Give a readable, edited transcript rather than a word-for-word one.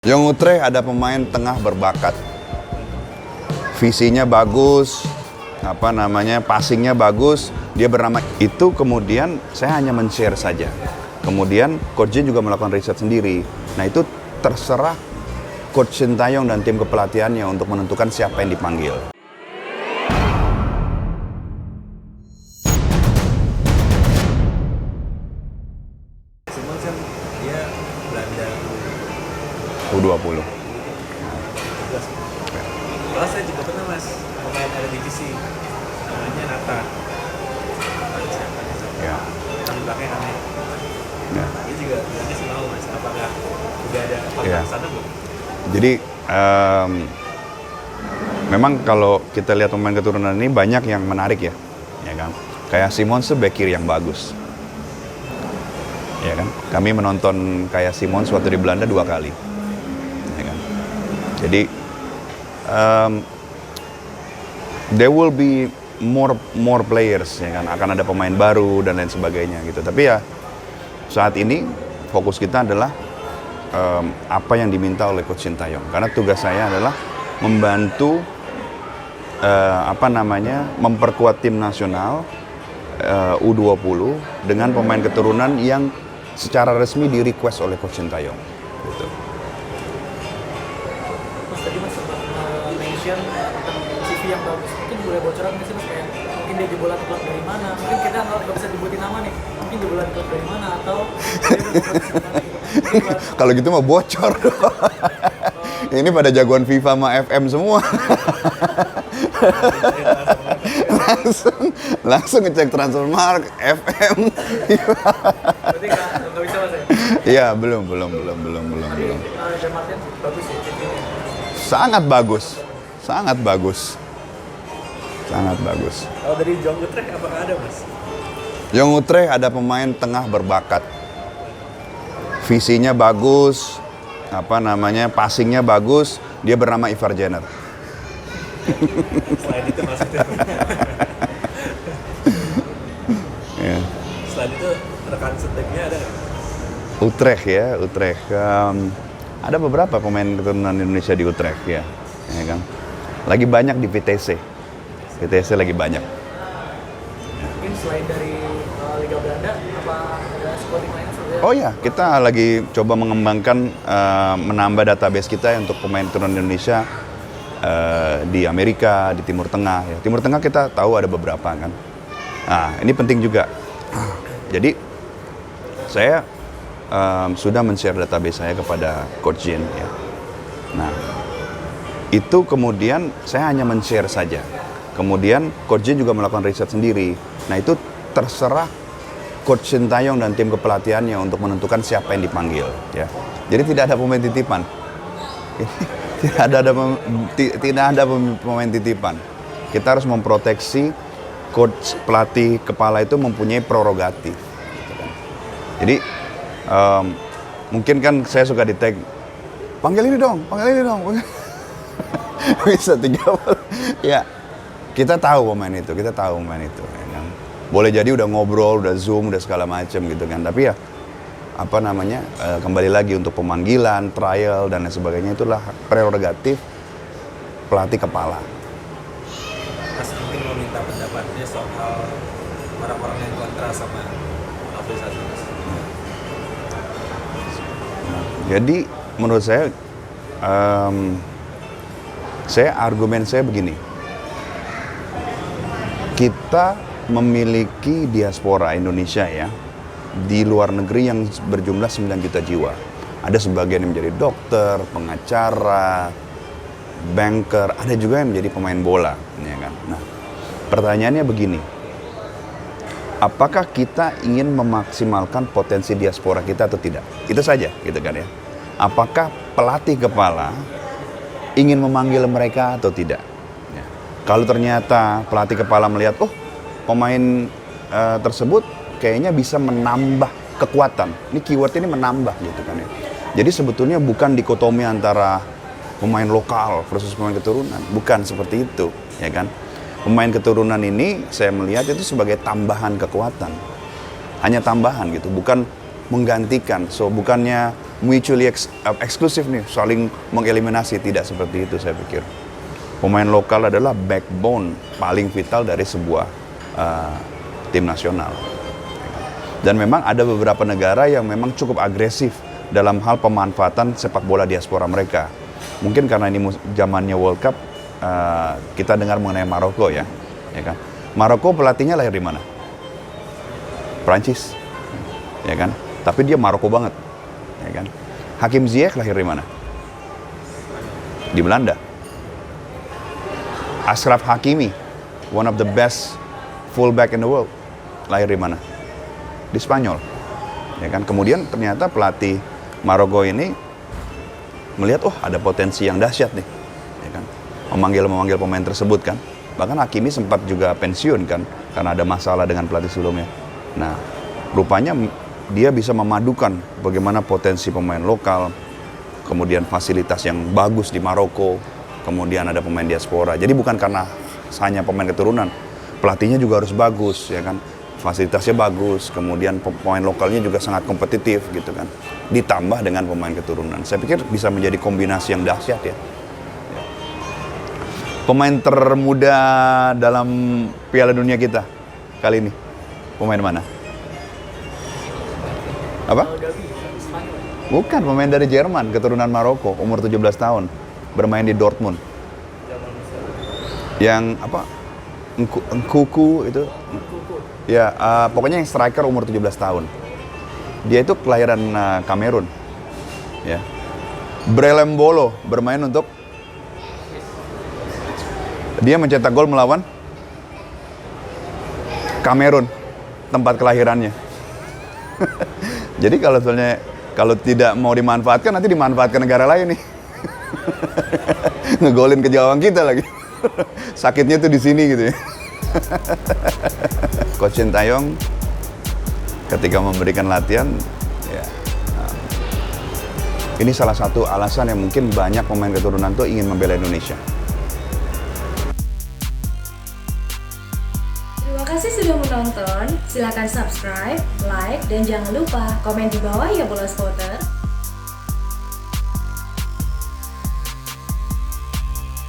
Young Utrecht ada pemain tengah berbakat, visinya bagus, passingnya bagus. Dia bernama itu, kemudian saya hanya men-share saja. Kemudian Coach Jin juga melakukan riset sendiri. Nah, itu terserah Coach Sintayong dan tim kepelatihannya untuk menentukan siapa yang dipanggil. Simon kan dia Belanda U20. Kalau saya juga pernah mas pemain ada divisi namanya Nathan. Ya. Tampaknya aneh. Ya. Dia juga bilangnya sih mau mas. Apakah udah ada Ya. kontak sana belum? Jadi memang kalau kita lihat pemain keturunan ini banyak yang menarik ya kan. Kayak Simons tuh back kiri yang bagus. Ya kan? Kami menonton kayak Simons waktu di Belanda 2 kali. Ya kan? Jadi there will be more players, ya kan? Akan ada pemain baru dan lain sebagainya gitu. Tapi ya saat ini fokus kita adalah apa yang diminta oleh Coach Sintayong. Karena tugas saya adalah membantu memperkuat tim nasional U20 dengan pemain keturunan yang secara resmi di request oleh Coach Sintayong. Gitu. Mas tadi mas sempat mention tentang CV yang bagus. Mungkin boleh bocoran nggak sih mas, kayak mungkin dia jebolan klub dari mana? Mungkin kita nggak bisa dibuatin nama nih. Mungkin jebolan klub dari mana atau dia udah kompetisi mana gitu. Kalau gitu mah bocor. Ini pada jagoan FIFA sama FM semua. langsung ngecek Transfermarkt, FM. Berarti nggak bisa mas ya? Iya, belum. Tapi Jean Martin bagus ya CV-nya. Sangat bagus. Kalau dari Young Utrecht apakah ada mas? Young Utrecht ada pemain tengah berbakat. Visinya bagus, passingnya bagus. Dia bernama Ivar Jenner. Selain itu maksudnya. Ya. Selain itu rekan setimnya ada nggak? Utrecht. Ada beberapa pemain keturunan Indonesia di Utrecht ya kan. Lagi banyak di VTC lagi banyak. Mungkin selain dari Liga Belanda, apa ada scouting lainnya sebenarnya? Oh ya, kita lagi coba mengembangkan menambah database kita untuk pemain keturunan Indonesia di Amerika, di Timur Tengah. Ya. Timur Tengah kita tahu ada beberapa kan. Nah, ini penting juga. Jadi saya sudah men-share database saya kepada Coach Jin. Ya. Nah, itu kemudian saya hanya men-share saja. Kemudian Coach Jin juga melakukan riset sendiri. Nah, itu terserah Coach Sintayong dan tim kepelatihannya untuk menentukan siapa yang dipanggil. Ya. Jadi tidak ada pemain titipan. Tidak ada pemain titipan. Kita harus memproteksi coach, pelatih, kepala itu mempunyai prerogatif. Jadi mungkin kan saya suka di-tag, panggil ini dong. Bisa 3 ya, kita tahu pemain itu. Ya kan? Boleh jadi udah ngobrol, udah Zoom, udah segala macam gitu kan. Tapi ya kembali lagi untuk pemanggilan, trial dan lain sebagainya itulah prerogatif pelatih kepala. Mas mungkin mau minta pendapatnya soal orang-orang yang kontra sama apresiasi mas. Jadi menurut saya, argumen saya begini. Kita memiliki diaspora Indonesia ya, di luar negeri yang berjumlah 9 juta jiwa. Ada sebagian yang menjadi dokter, pengacara, banker, ada juga yang menjadi pemain bola. Ya kan? Nah, pertanyaannya begini. Apakah kita ingin memaksimalkan potensi diaspora kita atau tidak? Itu saja gitu kan ya. Apakah pelatih kepala ingin memanggil mereka atau tidak? Ya. Kalau ternyata pelatih kepala melihat, pemain tersebut kayaknya bisa menambah kekuatan. Ini keyword ini menambah gitu kan ya. Jadi sebetulnya bukan dikotomi antara pemain lokal versus pemain keturunan. Bukan seperti itu, ya kan. Pemain keturunan ini saya melihat itu sebagai tambahan kekuatan. Hanya tambahan gitu, bukan menggantikan. So bukannya mutually eksklusif nih, saling mengeliminasi. Tidak seperti itu saya pikir. Pemain lokal adalah backbone paling vital dari sebuah tim nasional. Dan memang ada beberapa negara yang memang cukup agresif dalam hal pemanfaatan sepak bola diaspora mereka. Mungkin karena ini zamannya World Cup, kita dengar mengenai Maroko ya kan? Maroko pelatihnya lahir di mana? Prancis, ya kan? Tapi dia Maroko banget, ya kan? Hakim Ziyech lahir di mana? Di Belanda. Ashraf Hakimi, one of the best fullback in the world, lahir di mana? Di Spanyol, ya kan? Kemudian ternyata pelatih Maroko ini melihat, oh ada potensi yang dahsyat nih, ya kan? Memanggil pemain tersebut kan. Bahkan Hakimi sempat juga pensiun kan, karena ada masalah dengan pelatih sebelumnya. Nah, rupanya dia bisa memadukan bagaimana potensi pemain lokal, kemudian fasilitas yang bagus di Maroko, kemudian ada pemain diaspora. Jadi bukan karena hanya pemain keturunan, pelatihnya juga harus bagus, ya kan? Fasilitasnya bagus, kemudian pemain lokalnya juga sangat kompetitif gitu kan. Ditambah dengan pemain keturunan. Saya pikir bisa menjadi kombinasi yang dahsyat ya. Pemain termuda dalam Piala Dunia kita kali ini, pemain mana? Apa? Bukan, pemain dari Jerman, keturunan Maroko, umur 17 tahun. Bermain di Dortmund. Yang apa? Nkuku itu. Ya, pokoknya yang striker umur 17 tahun. Dia itu kelahiran Kamerun. Ya. Brelembolo bermain untuk, dia mencetak gol melawan Kamerun, tempat kelahirannya. Jadi kalau tidak mau dimanfaatkan, nanti dimanfaatkan negara lain nih. Ngegolin ke gawang kita lagi. Sakitnya tuh di sini gitu ya. Coach Sintayong ketika memberikan latihan, ya, ini salah satu alasan yang mungkin banyak pemain keturunan tuh ingin membela Indonesia. Terima kasih sudah menonton. Silakan subscribe, like, dan jangan lupa komen di bawah ya Bola Spotter.